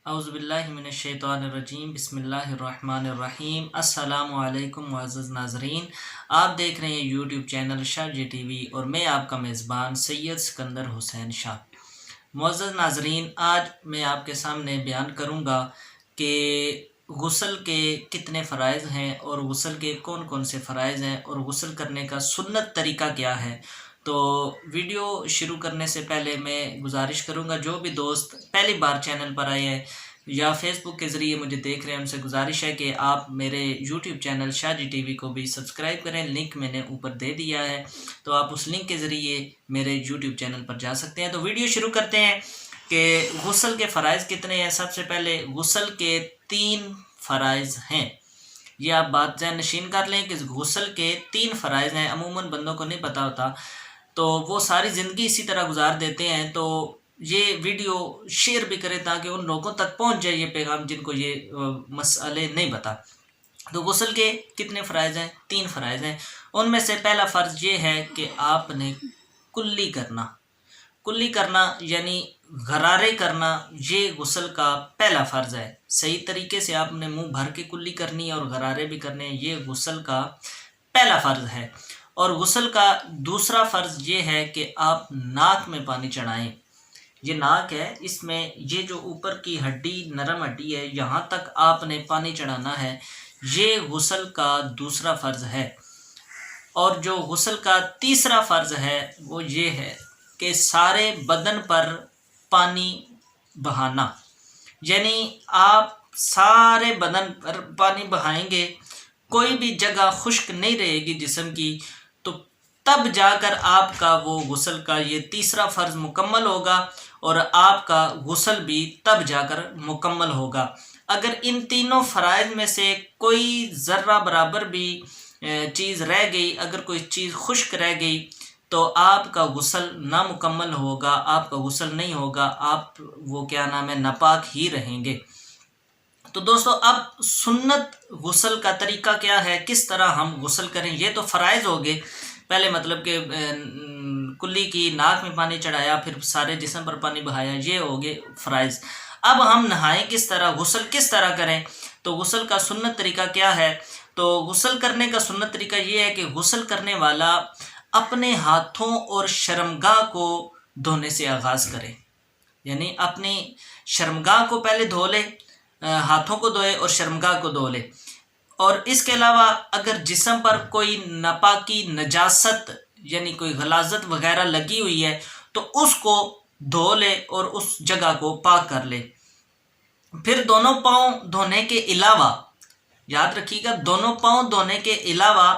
اعوذ باللہ من الشیطان الرجیم بسم اللہ الرحمن الرحیم السلام علیکم معزز ناظرین، آپ دیکھ رہے ہیں یوٹیوب چینل شاہ جی ٹی وی اور میں آپ کا میزبان سید سکندر حسین شاہ۔ معزز ناظرین، آج میں آپ کے سامنے بیان کروں گا کہ غسل کے کتنے فرائض ہیں اور غسل کے کون کون سے فرائض ہیں اور غسل کرنے کا سنت طریقہ کیا ہے۔ تو ویڈیو شروع کرنے سے پہلے میں گزارش کروں گا جو بھی دوست پہلی بار چینل پر آئے ہیں یا فیس بک کے ذریعے مجھے دیکھ رہے ہیں، ان سے گزارش ہے کہ آپ میرے یوٹیوب چینل شاہ جی ٹی وی کو بھی سبسکرائب کریں۔ لنک میں نے اوپر دے دیا ہے، تو آپ اس لنک کے ذریعے میرے یوٹیوب چینل پر جا سکتے ہیں۔ تو ویڈیو شروع کرتے ہیں کہ غسل کے فرائض کتنے ہیں۔ سب سے پہلے غسل کے 3 فرائض ہیں، یہ آپ بات ذہن نشین کر لیں کہ غسل کے 3 فرائض ہیں۔ عموماً بندوں کو نہیں پتہ ہوتا تو وہ ساری زندگی اسی طرح گزار دیتے ہیں، تو یہ ویڈیو شیئر بھی کریں تاکہ ان لوگوں تک پہنچ جائے یہ پیغام جن کو یہ مسئلے نہیں پتہ۔ تو غسل کے کتنے فرائض ہیں؟ 3 فرائض ہیں۔ ان میں سے پہلا فرض یہ ہے کہ آپ نے کلی کرنا یعنی غرارے کرنا، یہ غسل کا پہلا فرض ہے۔ صحیح طریقے سے آپ نے منہ بھر کے کلی کرنی اور غرارے بھی کرنے، یہ غسل کا پہلا فرض ہے۔ اور غسل کا دوسرا فرض یہ ہے کہ آپ ناک میں پانی چڑھائیں۔ یہ ناک ہے، اس میں یہ جو اوپر کی ہڈی نرم ہڈی ہے یہاں تک آپ نے پانی چڑھانا ہے، یہ غسل کا دوسرا فرض ہے۔ اور جو غسل کا تیسرا فرض ہے وہ یہ ہے کہ سارے بدن پر پانی بہانا، یعنی آپ سارے بدن پر پانی بہائیں گے، کوئی بھی جگہ خشک نہیں رہے گی جسم کی، تو تب جا کر آپ کا وہ غسل کا یہ تیسرا فرض مکمل ہوگا اور آپ کا غسل بھی تب جا کر مکمل ہوگا۔ اگر ان تینوں فرائض میں سے کوئی ذرہ برابر بھی چیز رہ گئی، اگر کوئی چیز خشک رہ گئی تو آپ کا غسل نامکمل ہوگا، آپ کا غسل نہیں ہوگا، آپ وہ ناپاک ہی رہیں گے۔ تو دوستو، اب سنت غسل کا طریقہ کیا ہے، کس طرح ہم غسل کریں؟ یہ تو فرائض ہو گئے، پہلے مطلب کہ کلی کی، ناک میں پانی چڑھایا، پھر سارے جسم پر پانی بہایا، یہ ہو گئے فرائض۔ اب ہم نہائیں کس طرح، غسل کس طرح کریں؟ تو غسل کا سنت طریقہ کیا ہے؟ تو غسل کرنے کا سنت طریقہ یہ ہے کہ غسل کرنے والا اپنے ہاتھوں اور شرمگاہ کو دھونے سے آغاز کرے، یعنی اپنی شرمگاہ کو پہلے دھو لے، ہاتھوں کو دھوئے اور شرمگاہ کو دھو لے۔ اور اس کے علاوہ اگر جسم پر کوئی ناپاکی، نجاست یعنی کوئی غلاظت وغیرہ لگی ہوئی ہے تو اس کو دھو لے اور اس جگہ کو پاک کر لے۔ پھر دونوں پاؤں دھونے کے علاوہ، یاد رکھیے گا، دونوں پاؤں دھونے کے علاوہ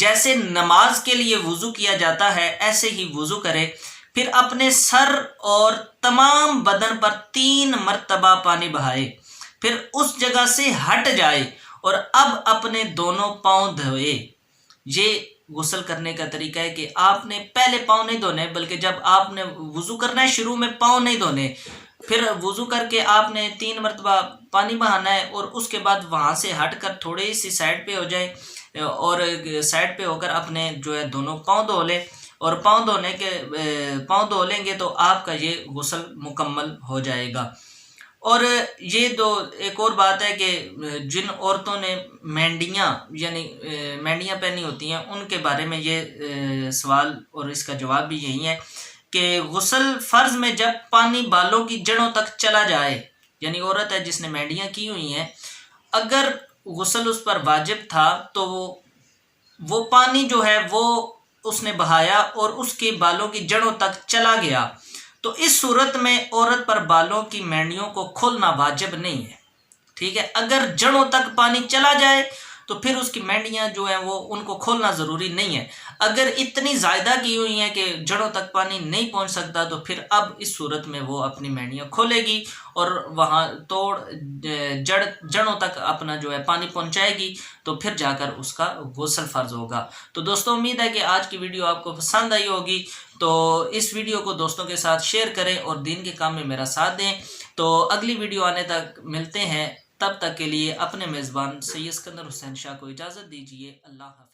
جیسے نماز کے لیے وضو کیا جاتا ہے ایسے ہی وضو کرے۔ پھر اپنے سر اور تمام بدن پر 3 مرتبہ پانی بہائے، پھر اس جگہ سے ہٹ جائے اور اب اپنے دونوں پاؤں دھوئے۔ یہ غسل کرنے کا طریقہ ہے کہ آپ نے پہلے پاؤں نہیں دھونے، بلکہ جب آپ نے وضو کرنا ہے شروع میں پاؤں نہیں دھونے، پھر وضو کر کے آپ نے 3 مرتبہ پانی بہانا ہے اور اس کے بعد وہاں سے ہٹ کر تھوڑی سی سائڈ پہ ہو جائے اور سائڈ پہ ہو کر اپنے دونوں پاؤں دھو لے، اور پاؤں دھو لیں گے تو آپ کا یہ غسل مکمل ہو جائے گا۔ اور یہ ایک اور بات ہے کہ جن عورتوں نے مینڈیاں پہنی ہوتی ہیں ان کے بارے میں یہ سوال اور اس کا جواب بھی یہی ہے کہ غسل فرض میں جب پانی بالوں کی جڑوں تک چلا جائے، یعنی عورت ہے جس نے مینڈیاں کی ہوئی ہیں، اگر غسل اس پر واجب تھا تو وہ پانی جو ہے وہ اس نے بہایا اور اس کے بالوں کی جڑوں تک چلا گیا، تو اس صورت میں عورت پر بالوں کی مینڈیوں کو کھولنا واجب نہیں ہے، ٹھیک ہے۔ اگر جڑوں تک پانی چلا جائے تو پھر اس کی مینڈیاں جو ہیں وہ ان کو کھولنا ضروری نہیں ہے۔ اگر اتنی زائدہ کی ہوئی ہیں کہ جڑوں تک پانی نہیں پہنچ سکتا تو پھر اب اس صورت میں وہ اپنی مینڈیاں کھولے گی اور وہاں جڑوں تک اپنا پانی پہنچائے گی، تو پھر جا کر اس کا غسل فرض ہوگا۔ تو دوستوں، امید ہے کہ آج کی ویڈیو آپ کو پسند آئی ہوگی، تو اس ویڈیو کو دوستوں کے ساتھ شیئر کریں اور دین کے کام میں میرا ساتھ دیں۔ تو اگلی ویڈیو آنے تک ملتے ہیں، تب تک کے لیے اپنے میزبان سید سکندر حسین شاہ کو اجازت دیجیے۔ اللہ حافظ۔